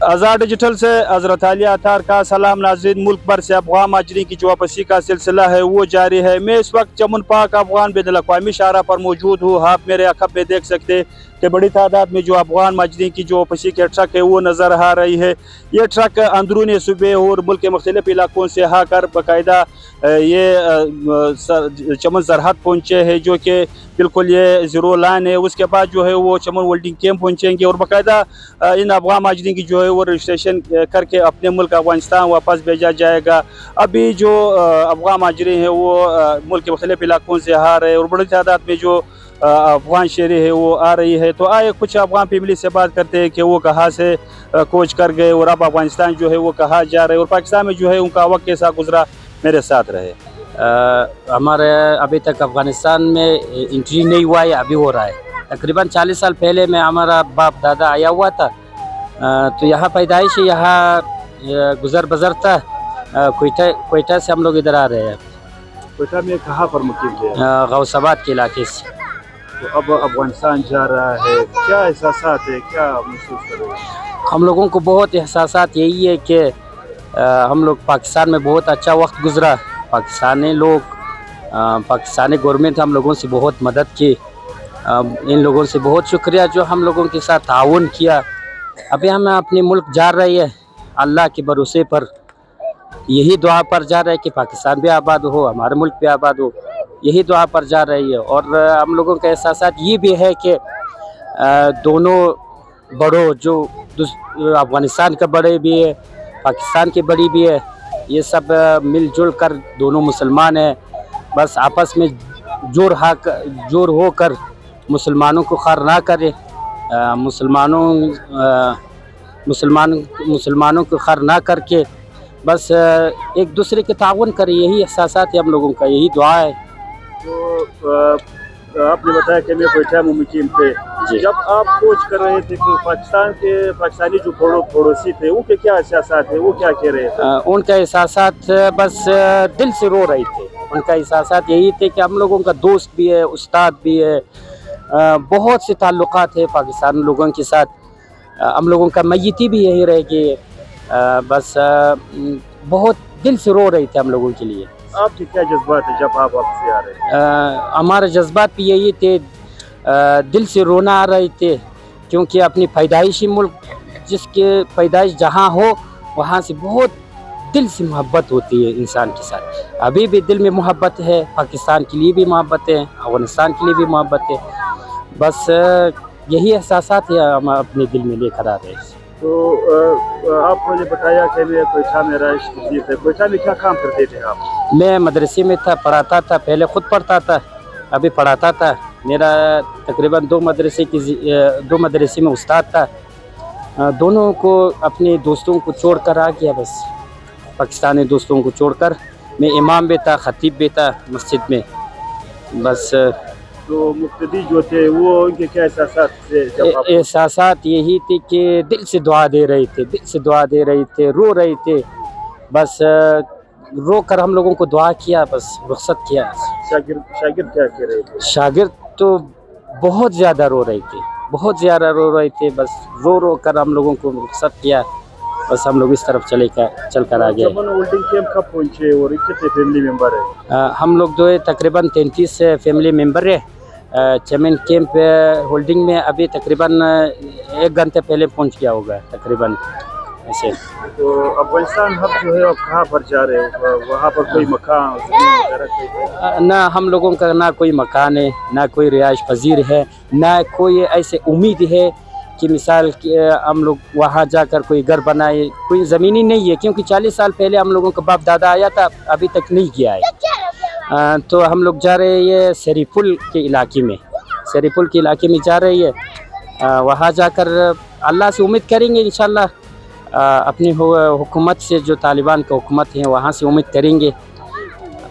आज़ाद digital से हज़रत अली अतार का सलाम नाज़रीन। मुल्क भर से अफगान माजरीन की जो वापसी का सिलसिला है वो जारी है। मैं इस वक्त चमन पाक अफगान बैनुल-अक़वामी शाहरा पर मौजूद हूँ। आप मेरे अखब में देख सकते हैं कि बड़ी तादाद में जो अफगान माजरीन की जो वापसी के ट्रक है वो नज़र आ रही है। ये ट्रक अंदरूनी सूबे और मुल्क के मुख्तलिफ इलाकों से आकर बाकायदा ये चमन सरहद पहुँचे हैं, जो कि बिल्कुल ये ज़ीरो लाइन है। उसके बाद जो है वो चमन वेल्डिंग कैंप पहुँचेंगे और बाकायदा इन अफगान माजरीन की जो है वो रजिस्ट्रेशन करके अपने मुल्क अफगानिस्तान वापस भेजा जाएगा। अभी जो अफगान माजरीन है वो मुल्क के मुख्तलिफ इलाकों से आ रहे हैं और बड़ी तादाद में जो अफगान शहरी है वो आ रही है। तो आए कुछ अफगान फैमिली से बात करते हैं कि वो कहाँ से कोच कर गए और अब अफगानिस्तान जो है वो कहाँ जा रहे हैं और पाकिस्तान में जो है उनका वक्त कैसा गुजरा। मेरे साथ रहे। हमारे अभी तक अफ़गानिस्तान में इंट्री नहीं हुआ है, अभी हो रहा है। तकरीबन 40 साल पहले में हमारा बाप दादा आया हुआ था, तो यहाँ पैदाइश यहाँ गुजर बजर था। कोयटा से हम लोग इधर आ रहे हैं। कोयटा में कहाँ पर मुकीम थे? गौसाबाद के इलाके से। तो अब अफगानिस्तान जा रहा है, क्या एहसासात है, क्या महसूस कर रहे हैं? हम लोगों को बहुत एहसासात यही है कि हम लोग पाकिस्तान में बहुत अच्छा वक्त गुजरा। पाकिस्तानी लोग, पाकिस्तानी गवर्नमेंट हम लोगों से बहुत मदद की। इन लोगों से बहुत शुक्रिया जो हम लोगों के साथ ताउन किया। अभी हम अपने मुल्क जा रहे हैं अल्लाह के भरोसे पर, यही दुआ पर जा रहे हैं कि पाकिस्तान भी आबाद हो, हमारे मुल्क भी आबाद हो, यही दुआ पर जा रही है। और हम लोगों के एहसासात ये भी है कि दोनों बड़ों जो अफ़गानिस्तान का बड़े भी है, पाकिस्तान के बड़ी भी है, ये सब मिलजुल कर दोनों मुसलमान हैं। बस आपस में जोर होकर मुसलमानों को खार ना करें, मुसलमानों को खार ना करके बस एक दूसरे के ताउन करें। यही एहसासात है हम लोगों का, यही दुआ है। तो आपने बताया कि मैं कोयटा में मुकीम थे, जब आप कोच कर रहे थे कि पाकिस्तानी जो पड़ोसी थे उनके क्या एहसासात थे, वो क्या कह रहे थे? उनका एहसासात बस दिल से रो रहे थे। उनका एहसासात यही थे कि हम लोगों का दोस्त भी है, उस्ताद भी है, बहुत से ताल्लुकात है पाकिस्तान लोगों के साथ। हम लोगों का मैयती भी यही रहे कि बस बहुत दिल से रो रहे थे हम लोगों के लिए। आपके क्या जज्बात है जब आप वापस आ रहे हैं? हमारे जज्बात भी यही थे, दिल से रोना आ रहे थे, क्योंकि अपनी पैदाइशी मुल्क, जिसके पैदाइश जहाँ हो वहाँ से बहुत दिल से मोहब्बत होती है इंसान के साथ। अभी भी दिल में मोहब्बत है, पाकिस्तान के लिए भी मोहब्बत है, अफगानिस्तान के लिए भी मोहब्बत है। बस यही एहसासात है हम अपने दिल में लेकर आ रहे हैं। तो आपने बताया कि मैं कोयटा में रहाइश थे, कोयटा में क्या काम करते थे आप? मैं मदरसे में था, पढ़ाता था, पहले ख़ुद पढ़ता था, अभी पढ़ाता था। मेरा तकरीबन दो मदरसे में उस्ताद था। दोनों को अपने दोस्तों को छोड़ कर आ गया, बस पाकिस्तानी दोस्तों को छोड़कर। मैं इमाम भी था, ख़तीब भी था मस्जिद में। बस तो मुक्तदी जो थे वो उनके क्या एहसासात थे? एहसासात यही थे कि दिल से दुआ दे रहे थे, दिल से दुआ दे रहे थे, रो रहे थे। बस रो कर हम लोगों को दुआ किया, बस रुखसत किया। शागिर्द क्या कह रहे थे? शागिर्द तो बहुत ज़्यादा रो रहे थे, बहुत ज़्यादा रो रहे थे। बस रो कर हम लोगों को रुखसत किया, बस हम लोग इस तरफ चल कर आ गए। चमन वेल्डिंग कैंप कब पहुँचे और कितने फैमिली मेम्बर है? हम लोग जो है तकरीबन 33 फैमिली मेम्बर है। चमन कैंप होल्डिंग में अभी तकरीबन 1 घंटे पहले पहुंच गया होगा तकरीबन ऐसे। तो अफगानिस्तान अब जो है आप कहाँ पर जा रहे हो? वहाँ पर कोई मकान ना हम लोगों का, ना कोई मकान है, ना कोई रिहाइश पजीर है, ना कोई ऐसे उम्मीद है कि मिसाल हम लोग वहाँ जाकर कोई घर बनाए। कोई ज़मीन ही नहीं है, क्योंकि 40 साल पहले हम लोगों का बाप दादा आया था, अभी तक नहीं गया है। तो हम लोग जा रहे हैं ये शरीफुल के इलाके में, शरीफुल के इलाके में जा रही है। वहाँ जाकर अल्लाह से उम्मीद करेंगे इंशाल्लाह, अपनी हुकूमत से, जो तालिबान का हुकूमत है वहाँ से उम्मीद करेंगे,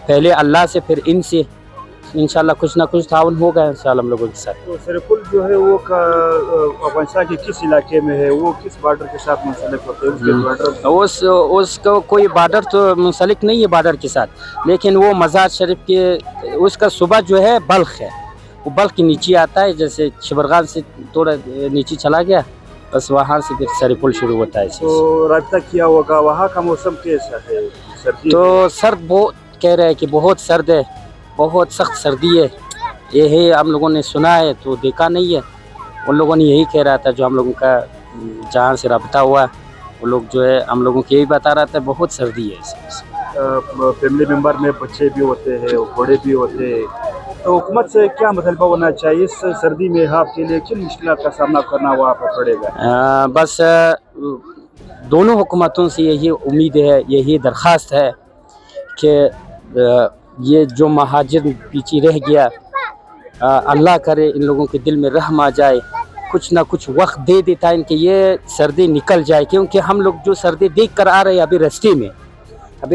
पहले अल्लाह से फिर इनसे। इंशाल्लाह कुछ ना कुछ ताउन होगा इंशाल्लाह हम लोगों के साथ। तो शरीफुल जो है वो अफगानिस्तान के किस इलाके में है? वो किस बॉर्डर के साथ मुंसलिक होते हैं? उसका कोई बॉर्डर तो मुंसलिक नहीं है बॉर्डर के साथ, लेकिन वो मज़ार शरीफ के उसका सुबह जो है बल्ख है, वो बल्ख के नीचे आता है। जैसे शबरगान से थोड़ा नीचे चला गया बस वहाँ से फिर सरीपुल शुरू होता है। तो राब्ता किया होगा, वहाँ का मौसम कैसा है? सर्दी तो सर्द बहुत कह रहे हैं कि बहुत सर्द है, बहुत सख्त सर्दी है। यही हम लोगों ने सुना है, तो देखा नहीं है। उन लोगों ने यही कह रहा था, जो हम लोगों का जहाँ से रब्ता हुआ, वो लोग जो है हम लोगों को यही बता रहा था बहुत सर्दी है। फैमिली मेंबर में बच्चे भी होते हैं, बूढ़े भी होते हैं, तो हुकूमत से क्या मतलब होना चाहिए? इस सर्दी में आपके लिए किन मुश्किल का सामना करना वहाँ पर पड़ेगा? बस दोनों हुकूमतों से यही उम्मीद है, यही दरख्वास्त है कि ये जो महाजिर पीछे रह गया, अल्लाह करे इन लोगों के दिल में रहम आ जाए, कुछ ना कुछ वक्त दे देता है इनके, ये सर्दी निकल जाए। क्योंकि हम लोग जो सर्दी देख कर आ रहे हैं अभी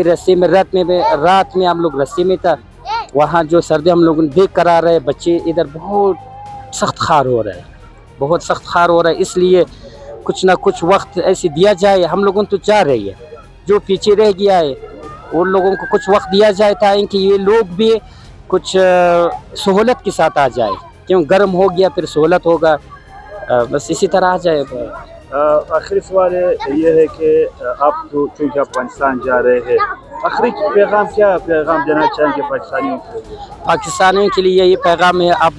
रास्ते में रात में हम लोग रास्ते में था, वहाँ जो सर्दी हम लोग देख कर आ रहे हैं, बच्चे इधर बहुत सख्त खार हो रहा है, बहुत सख्त खार हो रहा है। इसलिए कुछ ना कुछ वक्त ऐसे दिया जाए। हम लोगों तो चाह रही है, जो पीछे रह गया है उन लोगों को कुछ वक्त दिया जाए ताकि ये लोग भी कुछ सहूलत के साथ आ जाए। क्यों गर्म हो गया फिर सहूलत होगा, बस इसी तरह आ जाए। आखिरी सवाल ये है कि आप तो चूँकि अफगानिस्तान जा रहे हैं, आखिरी पैगाम क्या पैगाम देना चाहेंगे पाकिस्तानियों को? पाकिस्तानियों के लिए यही पैगाम है, आप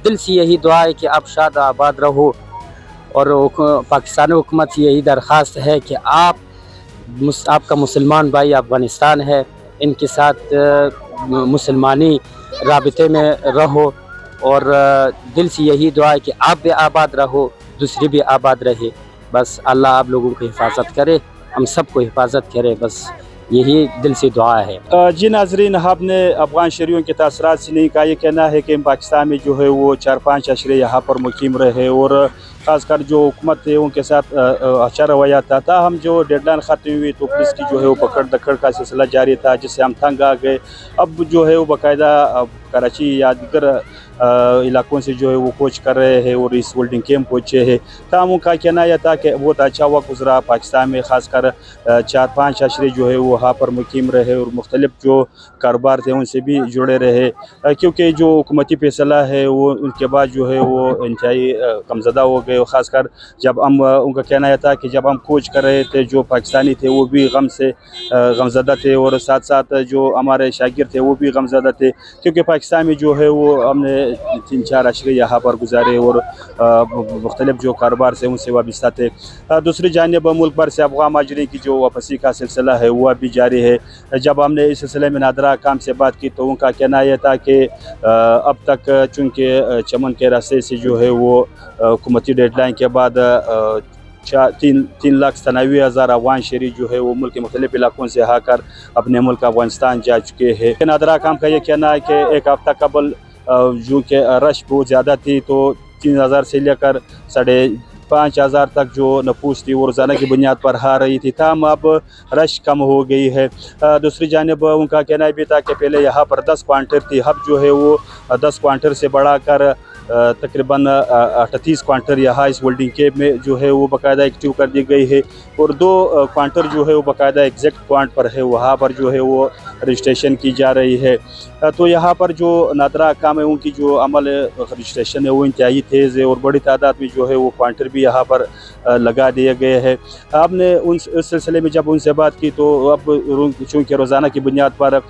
दिल से यही दुआ है कि आप शाद आबाद रहो। और पाकिस्तानी हुकूमत से यही दरख्वास्त है कि आपका मुसलमान भाई अफ़गानिस्तान है, इनके साथ मुसलमानी राबते में रहो। और दिल से यही दुआ है कि आप भी आबाद रहो, दूसरे भी आबाद रहे। बस अल्लाह आप लोगों की हिफाजत करे, हम सबको हिफाजत करे, बस यही दिल से दुआ है। जी नाजरीन, आपने अफगान शहरियों के तासरात से नहीं का ये कहना है कि पाकिस्तान में जो है वो 4-5 अशरे यहाँ पर मुकीम रहे और ख़ासकर जो हुकूमत है उनके साथ अच्छा रवैया था। हम जो डेडलाइन ख़त्म हुई तो पुलिस की जो है वो पकड़ दकड़ का सिलसिला जारी था, जिससे हम तंग आ गए। अब जो है वो बाकायदा कराची या दीगर इलाकों से जो है वो कोच कर रहे हैं और इस होल्डिंग कैंप पहुँचे हैं। तमाम उनका कहना यह था कि बहुत अच्छा वक्त गुजरा पाकिस्तान में, ख़ासकर 4-5 अशरे जो है वो वहाँ पर मुकीम रहे और मुख्तलिफ जो कारोबार थे उनसे भी जुड़े रहे, क्योंकि जो हुकूमती फैसला है वो उनके बाद जो है वो इंतहाई कमज़दा हो गए। ख़ासकर जब हम उनका कहना यह था कि जब हम कोच कर रहे थे जो पाकिस्तानी थे वो भी गम से गमज़दा थे और साथ साथ जो हमारे शागिर थे वो भी गमज़दा थे, क्योंकि पाकिस्तान में जो है वो हमने 3-4 अशरे यहाँ पर गुजारे और मुख्तलिफ जो कारोबार से उनसे वाबस्ता थे। दूसरी जानिब मुल्क भर से अफ़गान माजरीन की जो वापसी का सिलसिला है वो अभी जारी है। जब हमने इस सिलसिले में नादरा काम से बात की तो उनका कहना यह था कि अब तक चूँकि चमन के रास्ते से जो है वो हुकूमती डेडलाइन के बाद 3,93,000 अफगान शहरी जो है वो मुल्क के मुख्तलिफ इलाकों से आकर अपने मुल्क अफगानिस्तान जा चुके हैं। नादरा काम का ये कहना है कि एक हफ्ता कबल जो कि रश बहुत ज़्यादा थी, तो 3,000 से लेकर 5,500 तक जो नफूस थी वो रोज़ाना की बुनियाद पर आ रही थी। तमाम अब रश कम हो गई है। दूसरी जानिब उनका कहना भी था कि पहले यहाँ पर 10 क्वांटर थी, अब जो है वो 10 क्वांटर से बढ़ाकर तकरीबन 38 क्वांटर यहाँ इस होल्डिंग कैंप में जो है वो बाकायदा एक्टिव कर दी गई है और 2 क्वांटर जो है वो बाकायदा एग्जैक्ट पॉइंट पर है, वहाँ पर जो है वो रजिस्ट्रेशन की जा रही है। तो यहाँ पर जो नादरा काम है उनकी जो अमल रजिस्ट्रेशन है वो इंतहाई तेज़ है और बड़ी तादाद में जो है वो क्वांटर भी यहाँ पर लगा दिए गए हैं। आपने उस सिलसिले में जब उनसे बात की तो अब चूँकि रोज़ाना की बुनियाद पर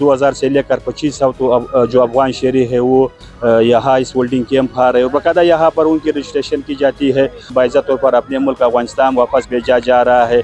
2000 से लेकर 2500 तो जो अफगान शहरी है वो यहाँ इस होल्डिंग कैंप आ रहे हैं और बाकायदा यहाँ पर उनकी रजिस्ट्रेशन की जाती है, बाइज़ा तौर पर अपने मुल्क अफगानिस्तान वापस भेजा जा रहा है।